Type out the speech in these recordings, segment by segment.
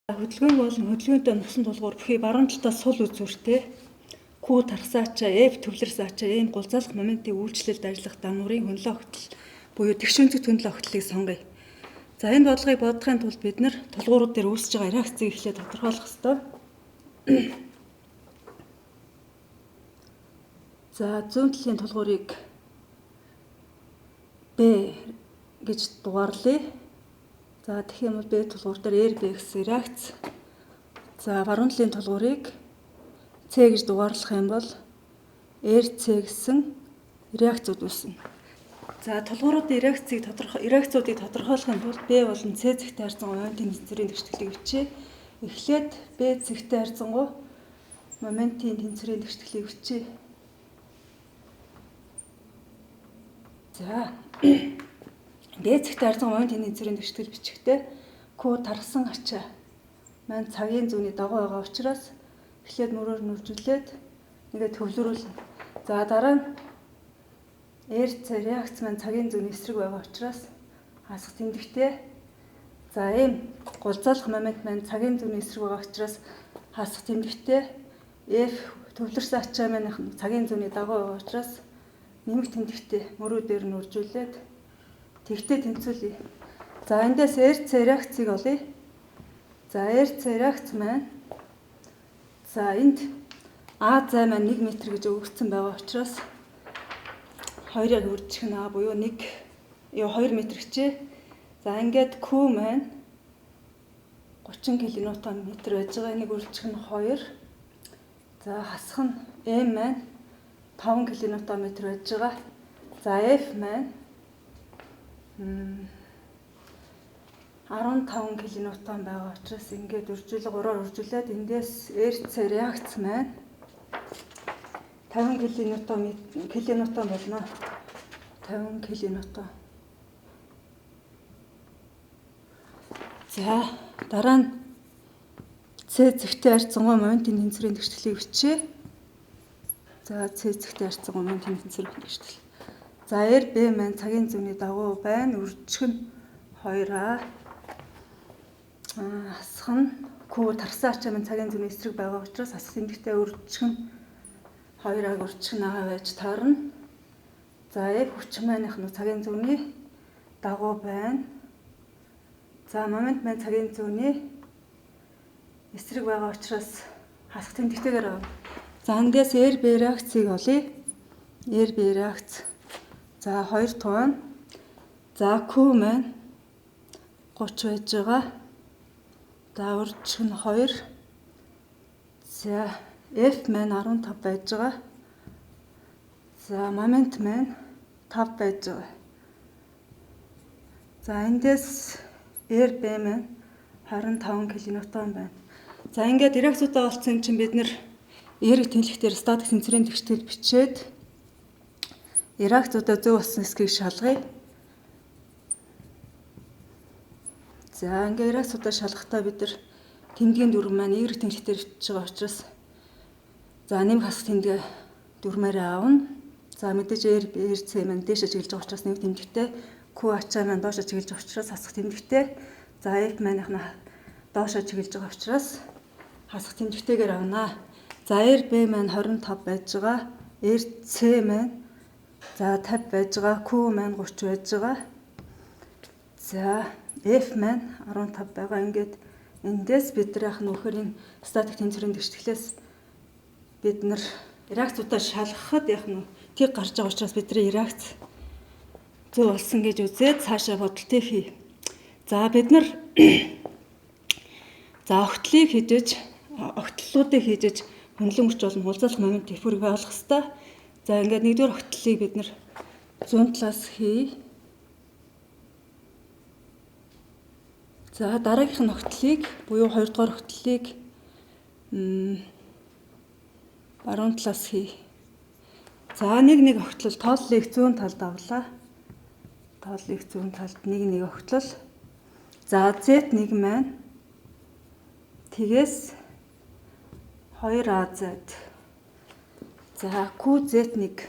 Хөдөлгөөн бол хөдөлгөөнтэй нусан тулгуур бүхий баруун талаас сул үзүүртэй Q тархсаачаа F төвлөрсаачаа энэ гулзалах моментийн үйлчлэлд ажиллах дануурын хөндлөн огтл буюу тэгшүүнцэг хөндлөн огтлыг сонгоё. За энэ бодлогыг бодохын тулд бид нар тулгуурууд дээр үүсэж байгаа реакцийг эхлээд тодорхойлох ёстой. За зүүн талын тулгуурыг B гэж дугаарлая. За тэгэх юм бол B тулгуур дээр RB гэсэн реакц. За баруун талын тулгуурыг C гэж дугаарлах юм бол RC гэсэн реакцууд үүснэ. За тулгууруудын реакцуудыг тодорхойлохын тулд B болон C зэгтэй харьцангуй моментийн тэнцвэрийн тэгшгэлийг бичье. Эхлээд B зэгтэй харьцангуй моментийн тэнцвэрийн тэгшгэлийг бичье. За B зэгтэй харьцангуй моментийн тэнцвэрийн тэгшгэл бичихтэй Q тархсан ачаа маань цагийн зүүнний дагуу байгаа учраас эхлээд мөрөөр нүржүүлээд ингээд төвлөрүүлнэ. За дараа нь RC реакц маань цагийн зүүнний эсрэг байгаа учраас хасах тэмдэгтэй. За ийм гулзалах момент маань цагийн зүүнний эсрэг байгаа учраас хасах тэмдэгтэй. F төвлөрсөн ачаа маань цагийн зүүнний дагуу байгаа учраас нэмэх тэмдэгтэй мөрөө дээр нүржүүлээд тэгтээ тэнцвүүлье. За эндээс RC реакцыг олъё. За RC реакц маань за энд А зай маань 1 м гэж өгөгдсөн байгаа учраас 2-ыг үржих нь А буюу 2 м гэжээ. За ингээд Q маань 30 кНм байж байгаа. Энийг үржих нь 2. За хасах нь M маань 5 кНм байж байгаа. За F маань 15 кНм байгаа учраас ингээд үржүүлэг 3-аар үржүүлээд эндээс RC реакц маань 50 кНм болно. 50 кНм. За дараа нь C зэгтэй харьцангуй моментийн тэнцвэрийн тэгшгэлийг бичье. За C зэгтэй харьцангуй моментийн тэнцвэрийн тэгшгэл. За RB маань цагийн зүүнний дагуу байна. Үржих нь 2А. Хасах нь Q тархсан ачаа маань цагийн зүүнний эсрэг байгаа учраас хасах тэмдэгтэй үржих нь 2А үржих нь А байж таарна. За F хүч маань цагийн зүүнний дагуу байна. За момент маань цагийн зүүнний эсрэг байгаа учраас хасах тэмдэгтэйгээр авна. За эндээс RB реакцыг олъё. RB реакц. За 2 туун. За Q маань 30 байж байгаа. За үржих нь 2. За F маань 15 байж байгаа. За момент маань 5 байж байгаа. За эндээс RB маань 25 кНм байна. За ингээд реакцуудаа олцсон юм чинь бид нэр эерэг тэнхлэгтэр статик тэнцвэрийн тэгштэл бичээд реакцуудаа зөв болсон хэсгийг шалгая. За ингээд реакцуудаа шалгахдаа бид нар тэмдгийн дүрм маань эерэг тэнхлэгтэр бичиж байгаа учраас за нэмэх хасах тэмдэг дүрмээрээ авна. За мэдээж RC маань дээш чиглэж байгаа учраас нэмэх тэмдэгтэй. Q ачаа маань доош чиглэж байгаа учраас хасах тэмдэгтэй. За F маань доош чиглэж байгаа учраас хасах тэмдэгтэйгээр авнаа. За RB маань 25 байж байгаа. RC маань за 50 байж байгаа. Q маань 30 байж байгаа. За F маань 15 байгаа. Ингээд эндээс бид нар нөхөр энэ статик тэнцвэрийн тэгшгэлээс бид нар реакцуудаа шалгахад тийг гарч байгаа учраас бидний реакц зөв болсон гэж үзээд цаашаа бодолтыг хий. За бид нар за огтлуудыг хийж хөндлөн хүч болон гулзалах момент төвхөрийг ойлгох ёстой. За ингээд нэгдүгээр огтлыг бид нар зүүн талаас хий. За дараагийнх нь огтлыг буюу 2 дугаар огтлыг баруун талаас хий. За нэг огтлол тооллыг зүүн талд авлаа. Тооллыг зүүн талд нэг огтлол. За Z1 маань тэгээс 2AZ. За QZ1.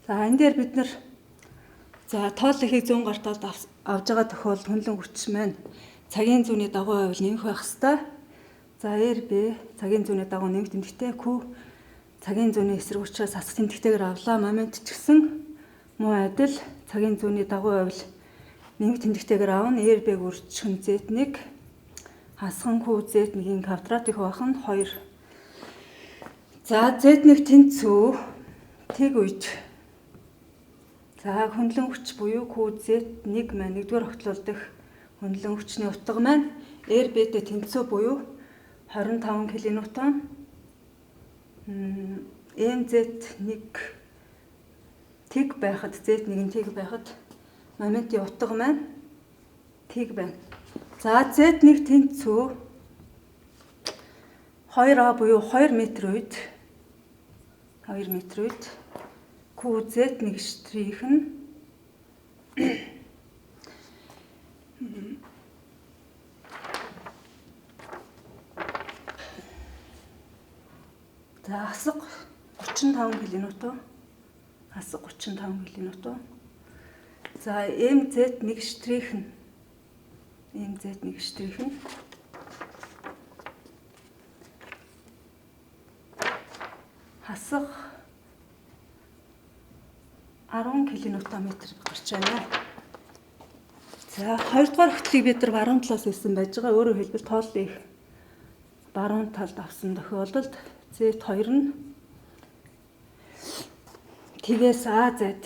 За энэ дээр бид нар за тооллыг зүүн гар талд авж байгаа тохиолдолд хөндлөн хүч маань цагийн зүүнний дагуу байвал нэмэх байх хэвээр. За R B цагийн зүүнний дагуу нэмэх тэмдэгтэй, Q цагийн зүүнний эсрэг учраас хасах тэмдэгтэйгээр авлаа. Момент ч гэсэн муу адил цагийн зүүнний дагуу байвал нэмэх тэмдэгтэйгээр авна. R B-г үржихэн Z1 хасхан Q Z1-ийн квадратыг хуваах нь 2. За Z1 тэнцүү тэг үед. За хөндлөн хүч буюу Q Z1 маань нэгдүгээр огтлол дэх хөндлөн хүчний утга маань RB-тэй тэнцүү буюу 25 кН. MZ1 тэг байхад Z1-ийн тэг байхад моментын утга маань тэг байна. За Z1 тэнцүү 2А буюу 2 м үед QZ1 штрих нь за хасаг 35 кН. Хасаг 35 кН. За MZ1 штрих нь хасаг 10 кНм гарч байна. За 2 дугаар хөтлийг бид нар баруун талаас хийсэн байж байгаа. Өөрөөр хэлбэл тооллын их баруун талд авсан тохиолдолд Z2 нь тэгээс AZ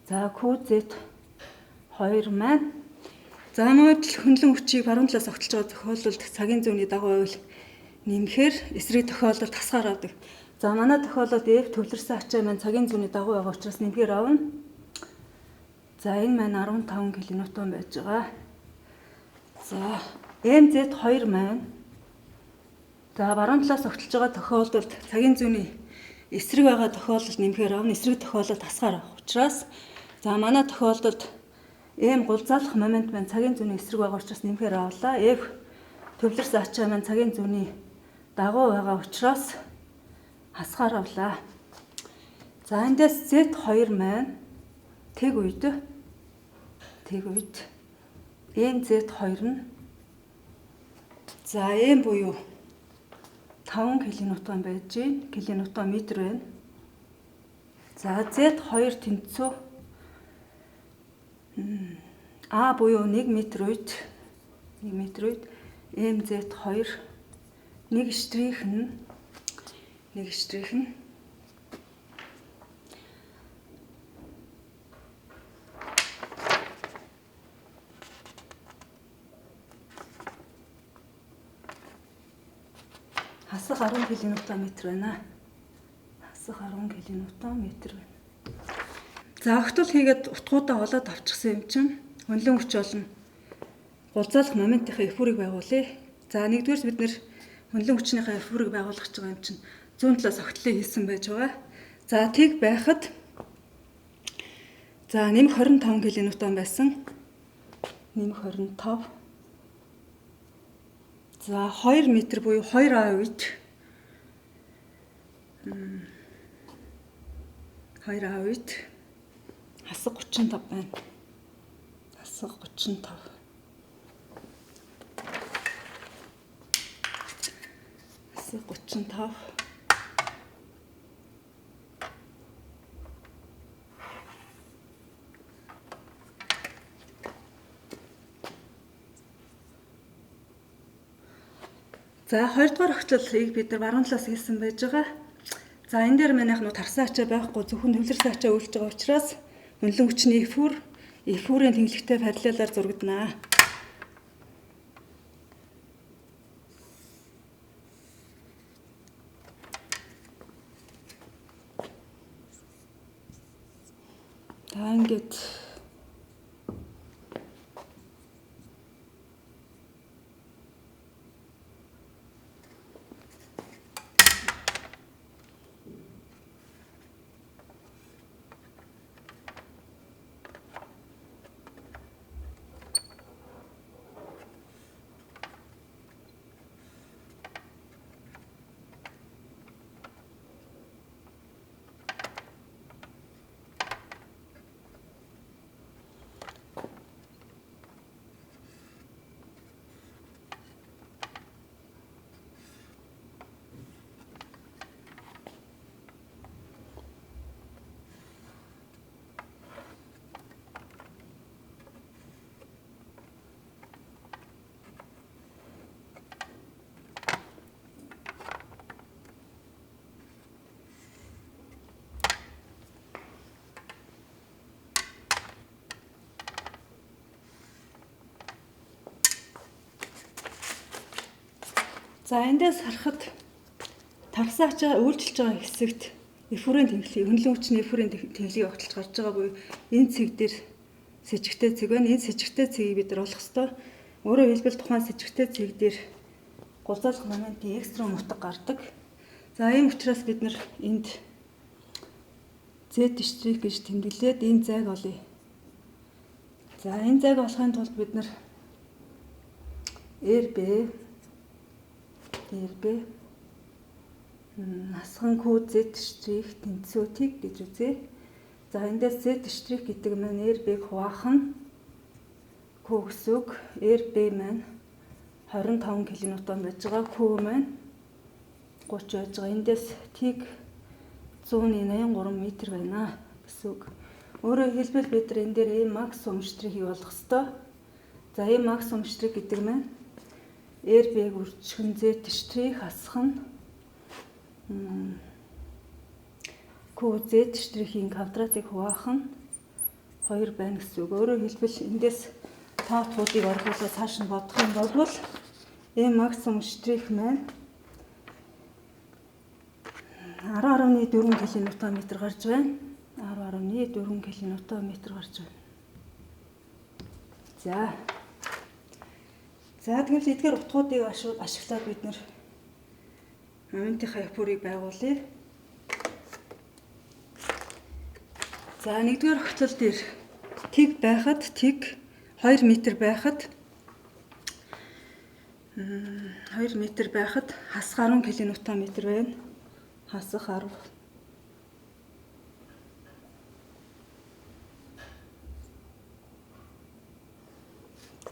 за QZ2 маань за мод хөндлөн хүчийг баруун талаас огтлж байгаа тохиолдолд цагийн зүүнний дагуу байвал нэмэхээр эсрэг тохиолдолд хасгаар авдаг. За манай тохиолдолд F төвлөрсөн ачаа маань цагийн зүүнний дагуу байгаа учраас нэмэхээр авна. За энэ маань 15 кН байж байгаа. За MZ2 маань за баруун талаас огтлж байгаа тохиолдолд цагийн зүүнний эсрэг байгаа тохиолдолд нэмэхээр авна. Эсрэг тохиолдолд хасгаар авах учраас за манай тохиолдолд M гулзаалах момент маань цагийн зүүнний эсрэг байгаа учраас нэмэхээр авлаа. F төвлөрсөн ачаа маань цагийн зүүнний дагуу байгаа учраас хасгаар авлаа. За эндээс Z2 маань тэг үед MZ2 нь за M буюу 5 кН байж км байна. За Z2 тэнцүү А буюу 1 м үед MZ2 1 штрих нь хасах 10 кНм байна. Хасах 10 кНм байна. За огтол хийгээд утгуудаа олоод авчихсан юм чинь хөндлөн хүч болно. Гулзаалах моментынхаа эфүрийг байгуулъя. За нэгдүгээрс бид нэр хөндлөн хүчнийхээ эфүрийг байгуулах гэж байгаа юм чинь зүүн талаас огтлыг хийсэн байж байгаа. За тэг байхад за нэмэх 25 кН байсан. Нэмэх 25. За 2 м буюу 2А үед 2А үед хасаг 35 байна. Хасаг 35. Хасаг 35. За 2 дугаар огтлыг бид нар баруун талаас хийсэн байж байгаа. За энэ дээр манайх нуу тарсан ачаа байхгүй зөвхөн төвлөрсөн ачаа үйлдэж байгаа учраас хөндлөн хүчний эфүрийн тэнглэгтэй параллелаар зурагданаа. За ингээд За эндээс харахад тархсан ачаа үйлчилж байгаа хэсэгт эфурын тэнхлийг, хөндлөн хүчний эфурын тэнхлийг огтлж гарч байгаа буюу энэ цэг дээр сэжигтэй цэг байна. Энэ сэжигтэй цэгийг бид нар олох ёстой. Өөрөөр хэлбэл тухайн сэжигтэй цэг дээр гулзалгах моментын экстрем утга гардаг. За ийм учраас бид нар энд Z штрих гэж тэмдэглээд энэ зайг олъё. За энэ зайг олохын тулд бид нар RB насхан Q Z штрих тэнцвүүдийг гэж үзье. За эндээс Z штрих гэдэг маань RB-г хуваах нь Q гэсэн үг. RB маань 25 кН байж байгаа. Q маань 30 байж байгаа. Эндээс T-г 183 м байна гэсэн үг. Өөрөөр хэлбэл бид нар энэ дээр E максимум штрихийг олох ёстой. За E максимум штрих гэдэг маань RB-г үржихэн Z штрих хасах нь QZ штрихийн квадратыг хуваах нь 2 байна гэсэн үг. Өөрөөр хэлбэл эндээс таатуудыг орхуулаад цааш нь бодох юм бол E максимум штрих маань 10.4 кНм гарч байна. 10.4 кНм гарч байна. За тэгвэл эдгээр утгуудыг ашиглаад бид нэр моментынхаа эфурыг байгуулъя. За нэгдүгээр огтлол дээр T байхад 2 м байхад 2 м байхад хасах 10 кНм байна. Хасах 10.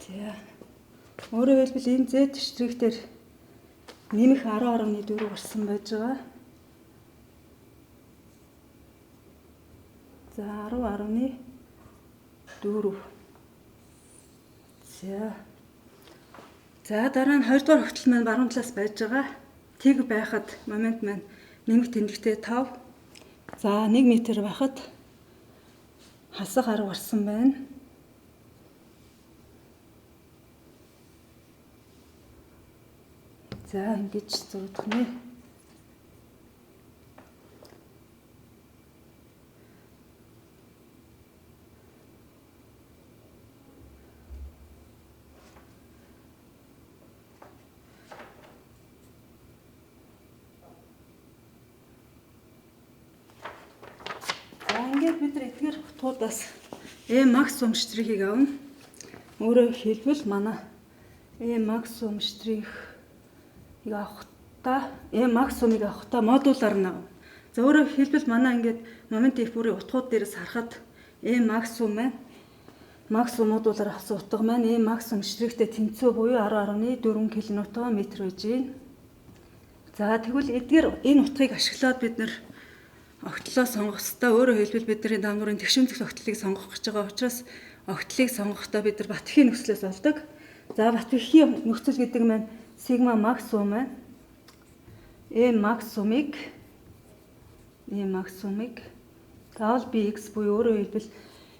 За өөрөөр хэлбэл энэ Z штрих дээр нэмэх 10.4 гарсан байж байгаа. За 10.4. За дараа нь 2 дугаар огтлол маань баруун талаас байж байгаа. Тэг байхад момент маань нэмэх тэмдэгтээ 5. За 1 м байхад хасах 10 гарсан байна. За ингэж зурдах нэ. Ингээд бид нар эдгээр утгуудаас E максимум штрихийг авна. Өөрөөр хэлбэл манай E максимум штрихийг авахдаа E максимумыг авахдаа модулаар нь авна. За өөрөөр хэлбэл манай ингээд момент эфурийн утгууд дээрээс харахад E максимум маань максимум модулаар авсан утга маань E максимум штрихтэй тэнцүү буюу 10.4 кНм байж байна. За тэгвэл эдгээр энэ утгыг ашиглаад бид нар огтлоо сонгох ёстой. Өөрөөр хэлбэл бидний дамнуурын тэгшүүнцэх огтлыг сонгох гэж байгаа учраас огтлыг сонгохдоо бид нар Батөхийн нөхцлөөс олдог. За Батөхийн нөхцөл гэдэг маань сигма максимум маань E максимумыг заавал Bx буюу өөрөөр хэлбэл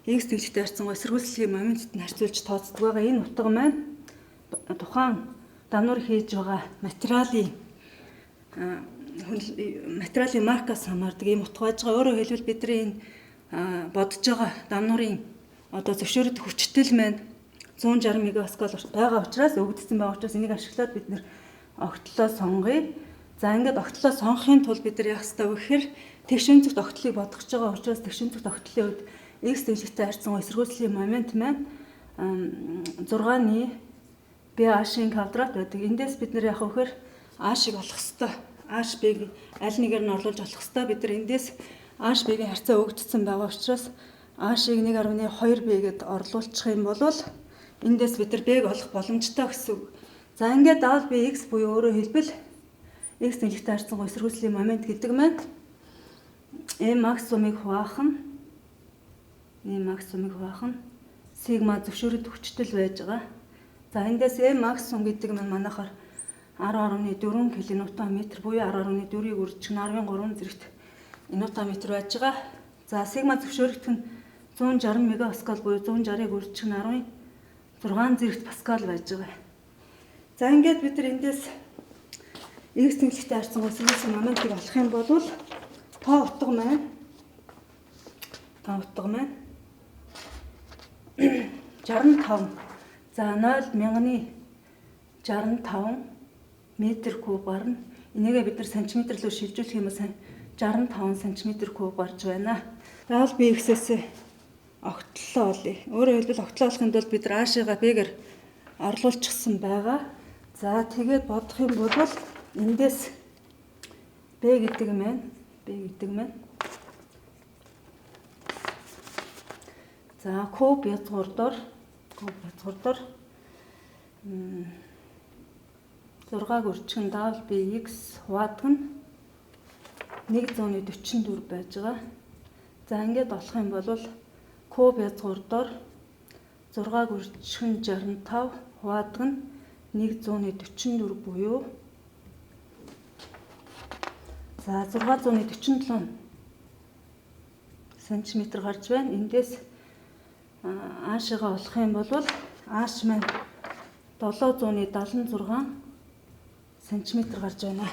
X тэнцвэртэй харьцангуй эсэргүүцлийн моментод нь харьцуулж тооцдог байгаа. Энэ утга маань тухайн дамнуур хийж байгаа материалын маркаас хамаардаг ийм утга байж байгаа. Өөрөөр хэлбэл бидний энэ бодож байгаа дамнуурын одоо зөвшөөрөгдөх хүчтэй маань 160 мегапаскал байгаа учраас өгөгдсөн байгаа учраас энийг ашиглаад бид нэр огтлоо сонгоё. За ингээд огтлоо сонгохын тулд бид нар яах ёстой вэ гэхээр тэгшүүнцэгт огтлыг бодох гэж байгаа учраас тэгшүүнцэгт огтлын үед X тэнцвэртэй харьцангуй эсэргүүцлийн момент маань 6-ны BH-ийн квадрат байдаг. Эндээс бид нар яах вэ гэхээр A-шиг олох ёстой. HB-г аль нэгээр нь оруулж олох ёстой. Бид нар эндээс HB-гийн харьцаа өгөгдсөн байгаа учраас A-шиг 1.2B гэд орлуулчих юм бол эндээс бид нар B-г олох боломжтой гэсэн үг. За ингээд заавал би X буюу өөрөөр хэлбэл X тэнцвэртэй харьцангуй эсэргүүцлийн момент гэдэг маань E максимумыг хуваах нь сигма зөвшөөрөгдөх хүчтэй байж байгаа. За эндээс E максимум гэдэг нь манайхаар 10.4 кНм буюу 10.4-ийг үржих нь 13 зэрэгт Нм байж байгаа. За сигма зөвшөөрөгдөх нь 160 мегапаскал буюу 160-ыг үржих нь 16 зэрэгт паскал байж байгаа. За ингээд бид нар эндээс X тэмдэгтэй харьцан гүйцэтгэлийн моментыг олох юм бол тоо утга маань 65. За 0.1065 метр куб гарна. Энийгээ бид нар сантиметр руу шилжүүлэх юм бол 65 см куб гарч байна. Заавал би X-ээс огтлоо олъё. Өөрөөр хэлбэл огтлоо олохын тулд бид нар аашигаа Б-гээр орлуулчихсан байгаа. За тэгээд бодох юм бол эндээс Б гэдэг маань за куб язгуурдаар 6-г өрчгөн даавал X хуваадаг нь 144 байж байгаа. За ингээд болох юм бол куб язгуурдаар 6-г өрчгөн 65 хуваадаг нь 144 буюу за 647 см гарч байна. Эндээс аашигаа олох юм бол ааш маань 776 см гарч байна.